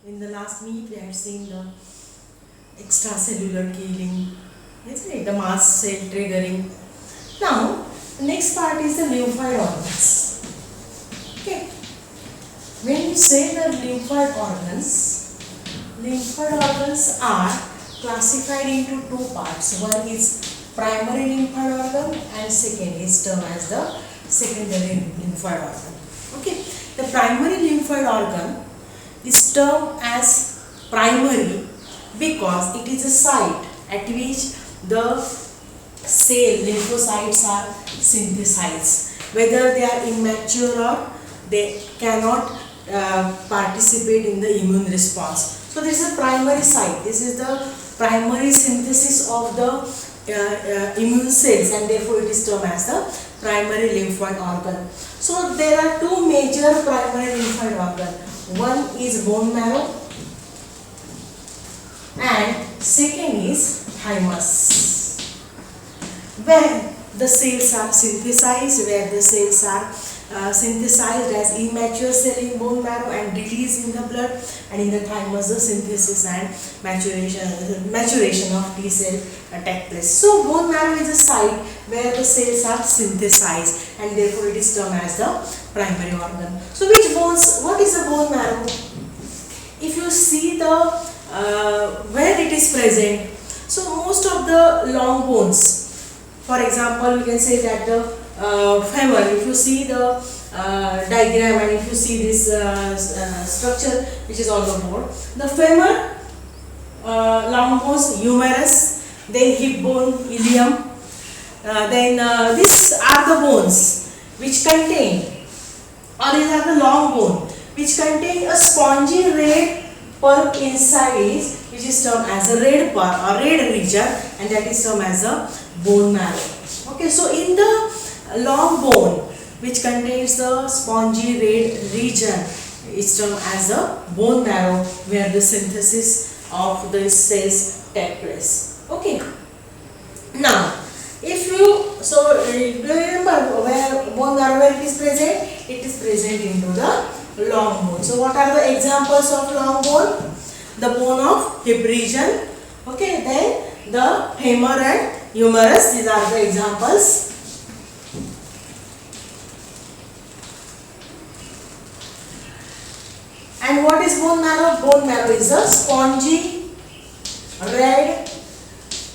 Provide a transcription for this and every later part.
In the last meet, we had seen the extracellular killing, isn't it? The mast cell triggering. Now, the next part is the lymphoid organs. Okay. When you say the lymphoid organs are classified into two parts. One is primary lymphoid organ and second is termed as the secondary lymphoid organ. Okay. The primary lymphoid organ is termed as primary because it is a site at which the cell lymphocytes are synthesized. Whether they are immature or they cannot participate in the immune response. So this is a primary site. This is the primary synthesis of the immune cells, and therefore it is termed as the primary lymphoid organ. So there are two major primary lymphoid organs. One is bone marrow and second is thymus, where the cells are synthesized, synthesized as immature cell in bone marrow and released in the blood, and in the thymus the synthesis and maturation of T cell take place. So bone marrow is a site where the cells are synthesized, and therefore it is termed as the primary organ. So what is the bone marrow? If you see the where it is present, so most of the long bones, for example, you can say that the femur, if you see the diagram and if you see this structure which is on the board, the femur, long bones, humerus, then hip bone, ilium, then these are the bones which contain, or these are the long bone which contain a spongy red pulp inside it, which is termed as a red pulp or red region, and that is termed as a bone marrow. Okay, so in the long bone which contains the spongy red region is termed as a bone marrow, where the synthesis of the cells take place. Okay. Now, if you do you remember where bone marrow where it is present? It is present into the long bone. So what are the examples of long bone? The bone of hip region. Okay, then the femur and humerus. These are the examples. And what is bone marrow? Bone marrow is a spongy red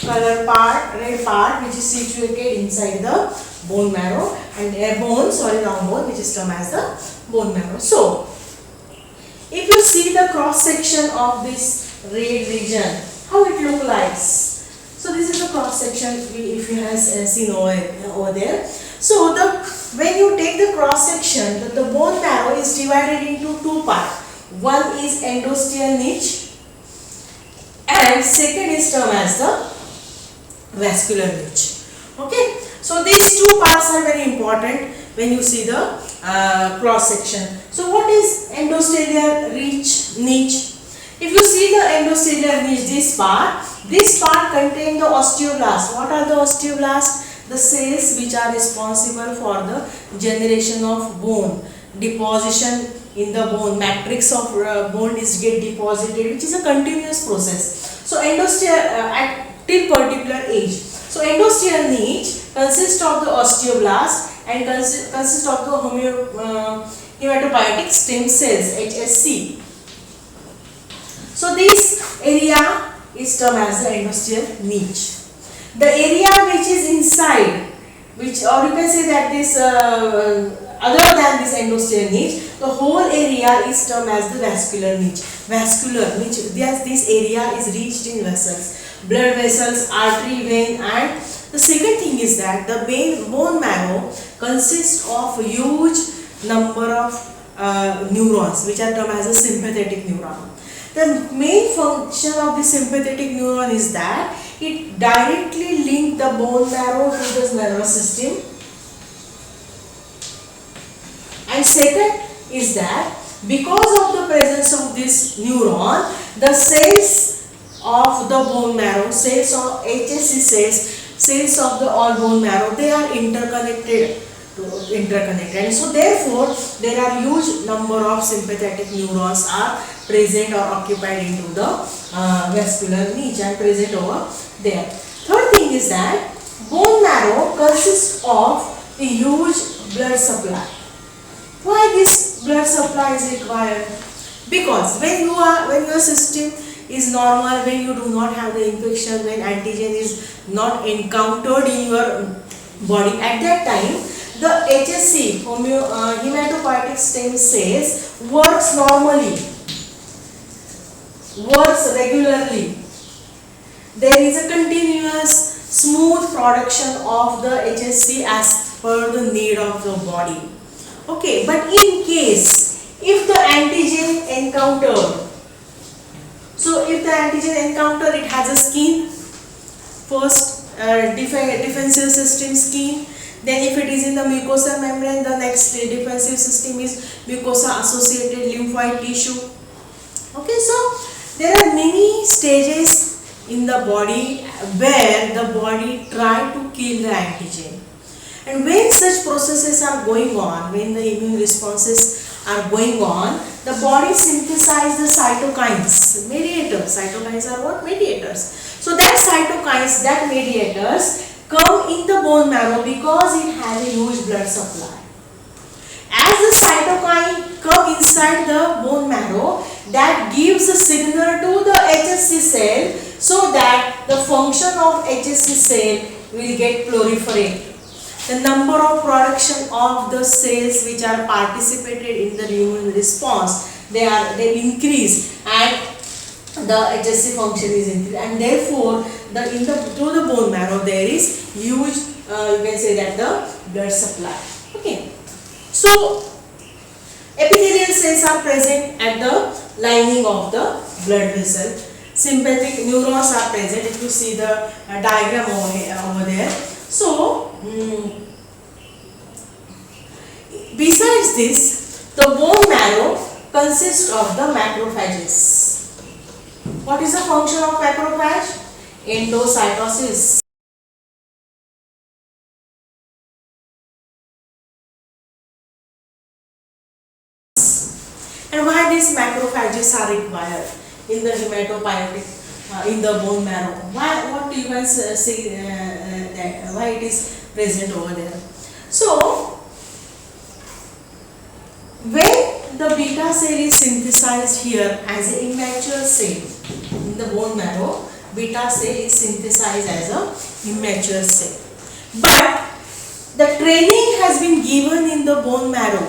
color part, which is situated inside the bone marrow, and long bone, which is termed as the bone marrow. So, if you see the cross section of this red region, how it looks like. So this is the cross section if you have seen over there. So when you take the cross section, the bone marrow is divided into two parts. One is endosteal niche and second is termed as the vascular niche. Okay, so these two parts are very important when you see the cross section. So what is endosteal niche? If you see the endosteal niche, this part contains the osteoblasts. What are the osteoblasts? The cells which are responsible for the generation of bone, deposition in the bone, matrix of bone is get deposited, which is a continuous process. So endosteal at till particular age. So endosteal niche consists of the osteoblast and consists of the hematopoietic stem cells, HSC. So this area is termed as the endosteal niche. The area which is inside, or you can say that this other than this endosteal niche, the whole area is termed as the vascular niche. Vascular niche, this area is reached in vessels, blood vessels, artery, vein, and the second thing is that the bone marrow consists of a huge number of neurons, which are termed as a sympathetic neuron. The main function of the sympathetic neuron is that it directly links the bone marrow to the nervous system. And second is that because of the presence of this neuron, the cells of the bone marrow, cells of HSC cells of the all bone marrow, they are interconnected. And so therefore there are huge number of sympathetic neurons are present or occupied into the vascular niche and present over there. Third thing is that bone marrow consists of a huge blood supply. Why this blood supply is required? Because when your system is normal, when you do not have the infection, when antigen is not encountered in your body, at that time the HSC hematopoietic stem cells works normally, works regularly. There is a continuous smooth production of the HSC as per the need of the body. Okay, but in case if the antigen encountered, so if the antigen encounter, it has a skin, first defensive system skin, then if it is in the mucosal membrane, the next defensive system is mucosa associated lymphoid tissue. Okay, so there are many stages in the body where the body try to kill the antigen, and when such processes are going on, when the immune responses are going on, the body synthesizes the cytokines, mediators. Cytokines are what? Mediators. So that cytokines, that mediators come in the bone marrow because it has a huge blood supply. As the cytokine come inside the bone marrow, that gives a signal to the HSC cell so that the function of HSC cell will get proliferate. The number of production of the cells which are participated in the immune response, they increase, and the HSC function is increased, and therefore through the bone marrow there is huge you can say that the blood supply. Okay, so epithelial cells are present at the lining of the blood vessel. Sympathetic neurons are present. If you see the diagram over there. So besides this, the bone marrow consists of the macrophages. What is the function of macrophage? Endocytosis. And why these macrophages are required in the hematopoietic in the bone marrow? Why? What you can see that why it is present over there? So when the beta cell is synthesized here as an immature cell in the bone marrow, beta cell is synthesized as a immature cell. But the training has been given in the bone marrow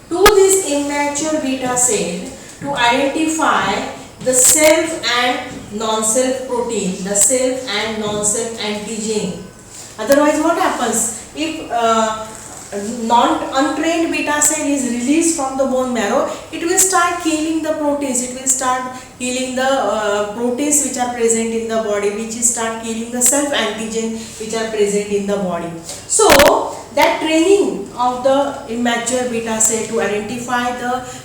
to this immature beta cell to identify the self and non-self protein, the self and non-self antigen. Otherwise, what happens if untrained beta cell is released from the bone marrow? It will start killing the proteins. It will start killing the proteins which are present in the body, which is start killing the self antigen which are present in the body. So that training of the immature beta cell to identify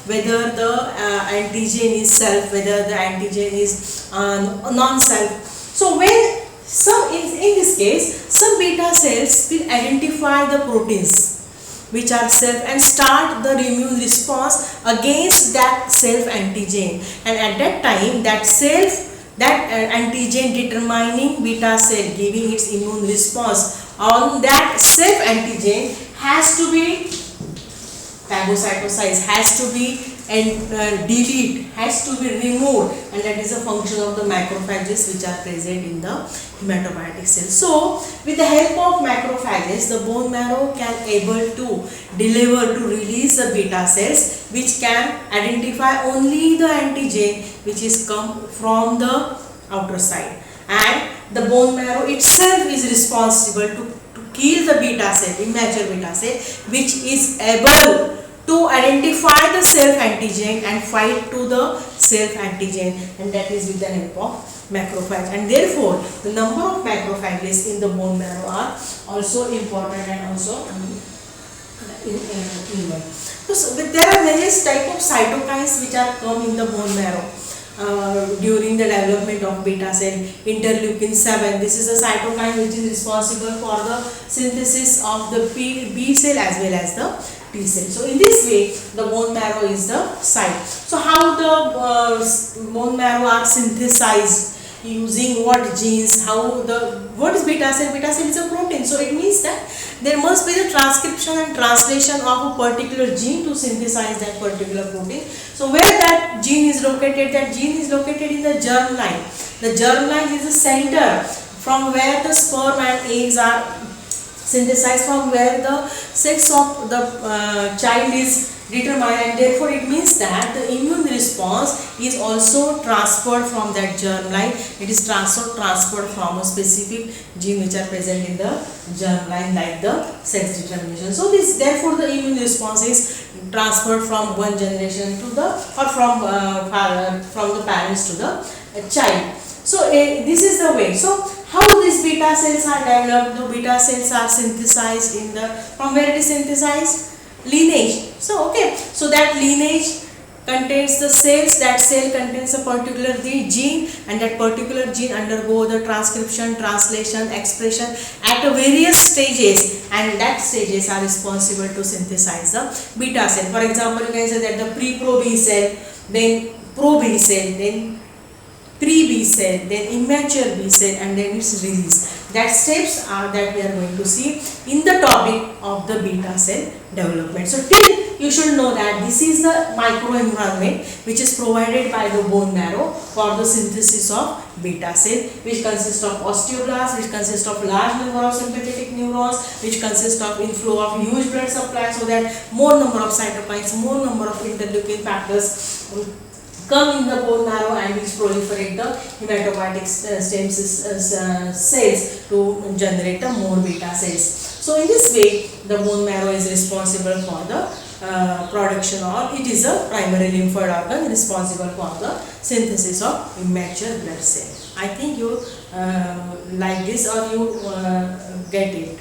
whether the antigen is self, whether the antigen is non-self. So when in this case, some beta cells will identify the proteins which are self and start the immune response against that self antigen, and at that time that antigen determining beta cell giving its immune response on that self antigen has to be phagocytosized, has to be delete, has to be removed, and that is a function of the macrophages which are present in the hematopoietic cells. So with the help of macrophages, the bone marrow can able to deliver, to release the beta cells which can identify only the antigen which is come from the outer side, and the bone marrow itself is responsible to kill the beta cell, immature beta cell, which is able to identify the self antigen and fight to the self antigen, and that is with the help of macrophage. And therefore the number of macrophages in the bone marrow are also important and also important. So there are various type of cytokines which are come in the bone marrow during the development of beta cell. Interleukin 7, this is a cytokine which is responsible for the synthesis of the B cell as well as the T cell. So in this way, the bone marrow is the site. So how the bone marrow are synthesized, using what genes, what is beta cell? Beta cell is a protein, so it means that there must be the transcription and translation of a particular gene to synthesize that particular protein. So where that gene is located? That gene is located in the germline. The germline is the center from where the sperm and eggs are synthesized, from where the sex of the child is determined, and therefore it means that the immune response is also transferred from that germline. It is transferred from a specific gene which are present in the germline, like the sex determination. So therefore the immune response is transferred from one generation to the, or from the parents to the child. So this is the way. So how these beta cells are developed? The beta cells are synthesized in the, from where it is synthesized? Lineage. So okay, so that lineage contains the cells, that cell contains a particular gene, and that particular gene undergo the transcription, translation, expression at various stages, and that stages are responsible to synthesize the beta cell. For example, you can say that the pre-pro B cell, then pro B cell, then pre-B cell, then immature B cell, and then its release. That steps are that we are going to see in the topic of the beta cell development. So till you should know that this is the microenvironment which is provided by the bone marrow for the synthesis of beta cell, which consists of osteoblasts, which consists of large number of sympathetic neurons, which consists of inflow of huge blood supply, so that more number of cytokines, more number of interleukin factors come in the bone marrow, and which proliferate the hematopoietic stem cells to generate the more beta cells. So in this way, the bone marrow is responsible for the production, or it is a primary lymphoid organ responsible for the synthesis of immature blood cell. I think you like this, or you get it.